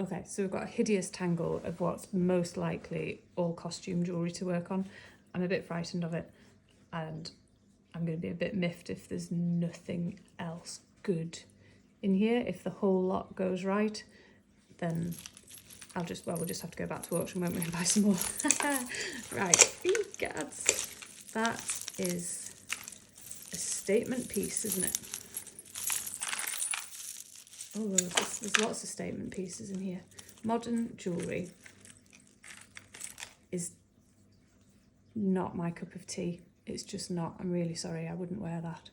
Okay, so we've got a hideous tangle of what's most likely all costume jewellery to work on. I'm a bit frightened of it, and I'm going to be a bit miffed if there's nothing else good in here. If the whole lot goes right, then we'll just have to go back to auction, won't we, and buy some more. Right, egads. That is a statement piece, isn't it? Oh, there's lots of statement pieces in here. Modern jewellery is not my cup of tea. It's just not. I'm really sorry, I wouldn't wear that.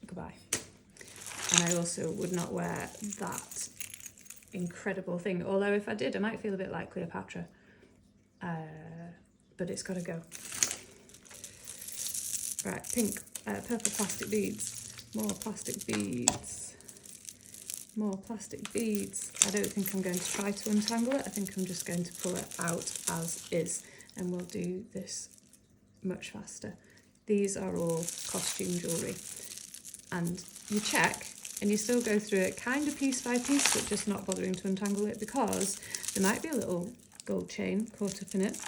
Goodbye. And I also would not wear that incredible thing. Although if I did, I might feel a bit like Cleopatra. But it's got to go. Right, pink, purple plastic beads. More plastic beads. More plastic beads. I don't think I'm going to try to untangle it. I think I'm just going to pull it out as is. And we'll do this much faster. These are all costume jewellery. And you check and you still go through it kind of piece by piece, but just not bothering to untangle it because there might be a little gold chain caught up in it,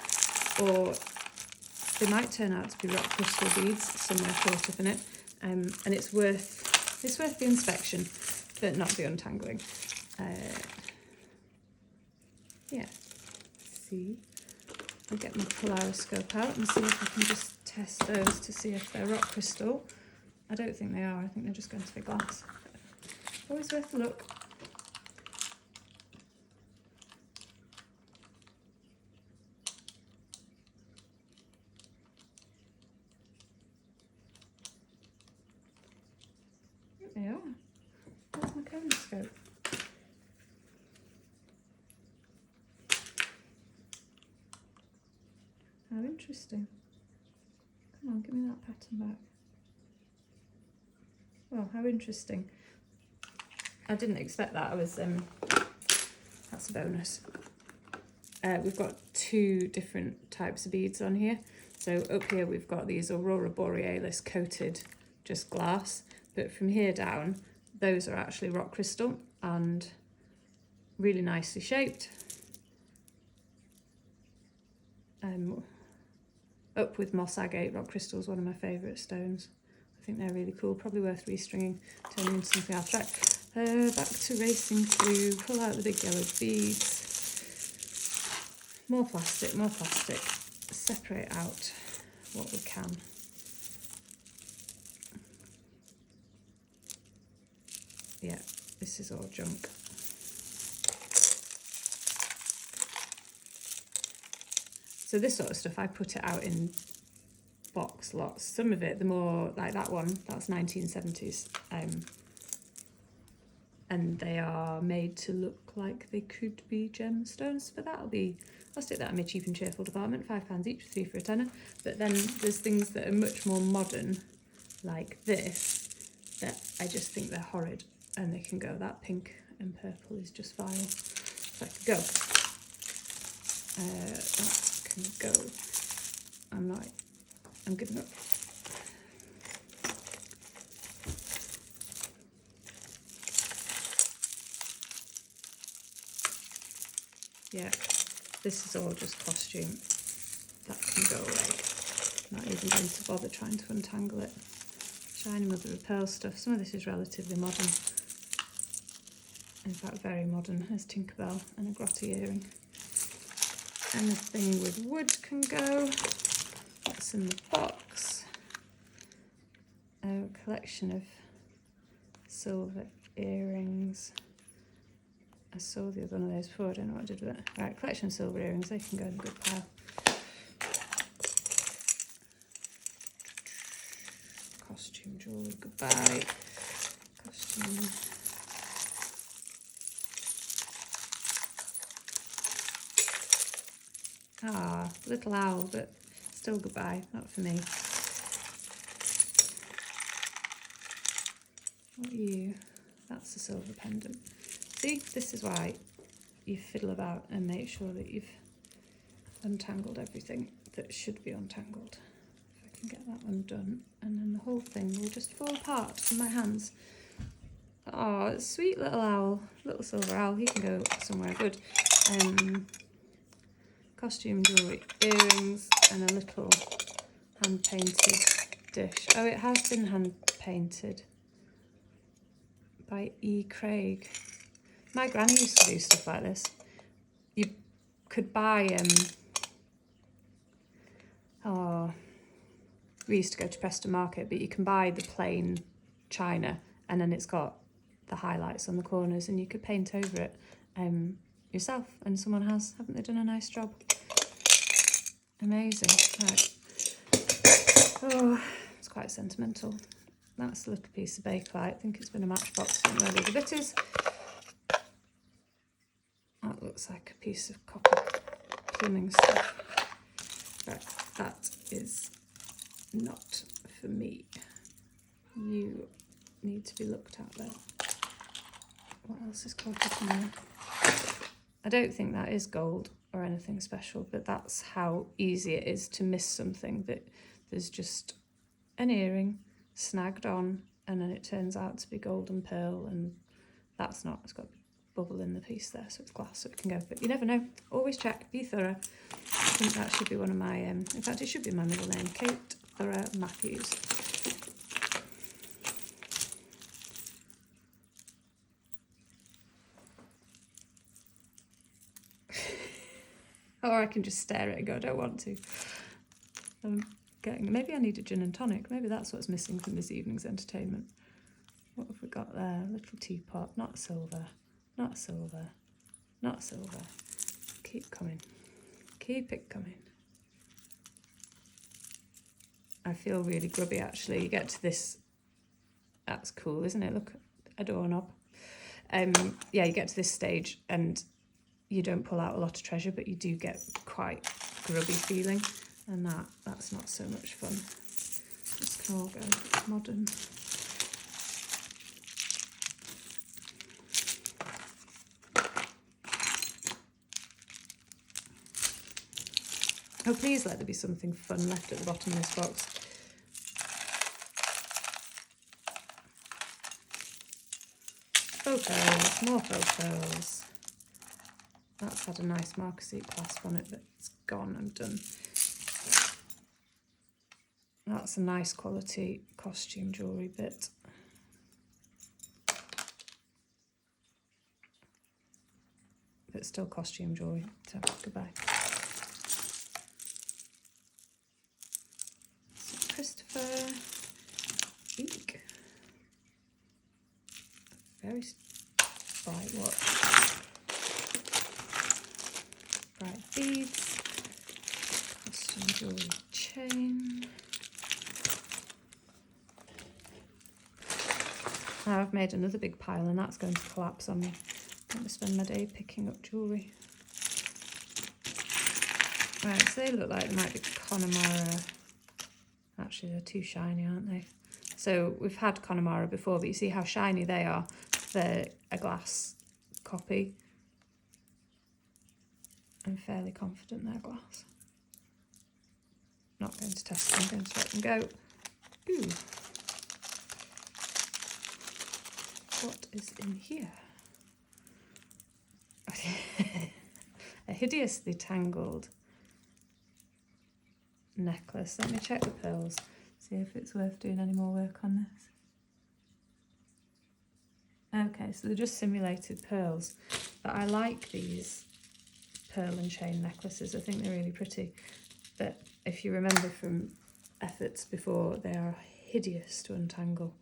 or they might turn out to be rock crystal beads somewhere caught up in it, and it's worth the inspection, but not the untangling. Yeah, see, I'll get my polariscope out and see if I can just test those to see if they're rock crystal. I don't think they are. I think they're just going to be glass. Always worth a look. I think they are. Where's my polariscope? How interesting. Come on, give me that pattern back. Oh, how interesting. I didn't expect that. That's a bonus. We've got two different types of beads on here. So up here we've got these Aurora Borealis coated just glass, but from here down, those are actually rock crystal and really nicely shaped. Up with moss agate, rock crystal is one of my favourite stones. I think they're really cool, probably worth restringing, turning into something else. Right, back to racing through, pull out the big yellow beads. More plastic, separate out what we can. Yeah, this is all junk. So this sort of stuff, I put it out in box lots. Some of it, the more, like that one, that's 1970s. And they are made to look like they could be gemstones, but I'll stick that in my cheap and cheerful department, £5 each, 3 for a tenner. But then there's things that are much more modern, like this, that I just think they're horrid and they can go. That pink and purple is just vile. So I could go. That can go. I'm giving up. Yeah, this is all just costume. That can go away. Not even going to bother trying to untangle it. Shiny mother of pearl stuff. Some of this is relatively modern. In fact, very modern. There's Tinkerbell and a grotty earring. Anything with wood can go. What's in the box? A collection of silver earrings. I saw the other one of those before, I don't know what I did with it. Right, collection of silver earrings, they can go in a good pile. Costume jewellery, goodbye. Costume. Ah, little owl, but still goodbye, not for me. What are you? That's a silver pendant. See, this is why you fiddle about and make sure that you've untangled everything that should be untangled. If I can get that one done, and then the whole thing will just fall apart in my hands. Oh, sweet little owl, little silver owl. He can go somewhere good. Costume jewellery, earrings, and a little hand-painted dish. Oh, it has been hand-painted by E. Craig. My granny used to do stuff like this. You could buy, we used to go to Preston Market, but you can buy the plain china, and then it's got the highlights on the corners, and you could paint over it yourself, and someone has. Haven't they done a nice job? Amazing. Right. Oh, it's quite sentimental. That's a little piece of bakelite. I think it's been a matchbox. I don't know where the bit is. That looks like a piece of copper plumbing stuff. Right, that is not for me. You need to be looked at though. What else is copper in there? I don't think that is gold or anything special, but that's how easy it is to miss something, that there's just an earring snagged on and then it turns out to be gold and pearl, and that's not. It's got a bubble in the piece there, so it's glass, so it can go, but you never know. Always check, be thorough. I think that should be one of my, in fact it should be my middle name, Kate Thorough Matthews. Or I can just stare at it and go, I don't want to. Maybe I need a gin and tonic. Maybe that's what's missing from this evening's entertainment. What have we got there? A little teapot, not silver, not silver, not silver. Keep coming. Keep it coming. I feel really grubby actually. You get to this, that's cool, isn't it? Look, a doorknob. Yeah, you get to this stage and you don't pull out a lot of treasure, but you do get quite grubby feeling, and that's not so much fun. This can all go modern. Oh, please let there be something fun left at the bottom of this box. Photos, more photos. That's had a nice marker seat clasp on it, but it's gone and done. That's a nice quality costume jewellery bit. But still costume jewellery, so goodbye. So Christopher Eek. Very bright watch. Bright beads, costume jewellery chain. Now I've made another big pile and that's going to collapse on me. I'm going to spend my day picking up jewellery. Right, so they look like they might be Connemara. Actually, they're too shiny, aren't they? So we've had Connemara before, but you see how shiny they are. They're a glass copy. I'm fairly confident they're glass. Not going to test them, I'm going to let them go. Ooh. What is in here? A hideously tangled necklace. Let me check the pearls, see if it's worth doing any more work on this. Okay, so they're just simulated pearls, but I like these pearl and chain necklaces. I think they're really pretty, but if you remember from efforts before, they are hideous to untangle.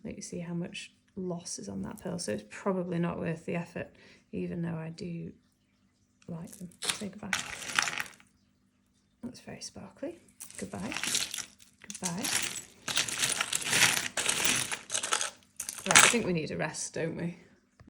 Let you see how much loss is on that pearl, so it's probably not worth the effort, even though I do like them. Say goodbye. That's very sparkly. Goodbye. Goodbye. Right, I think we need a rest, don't we?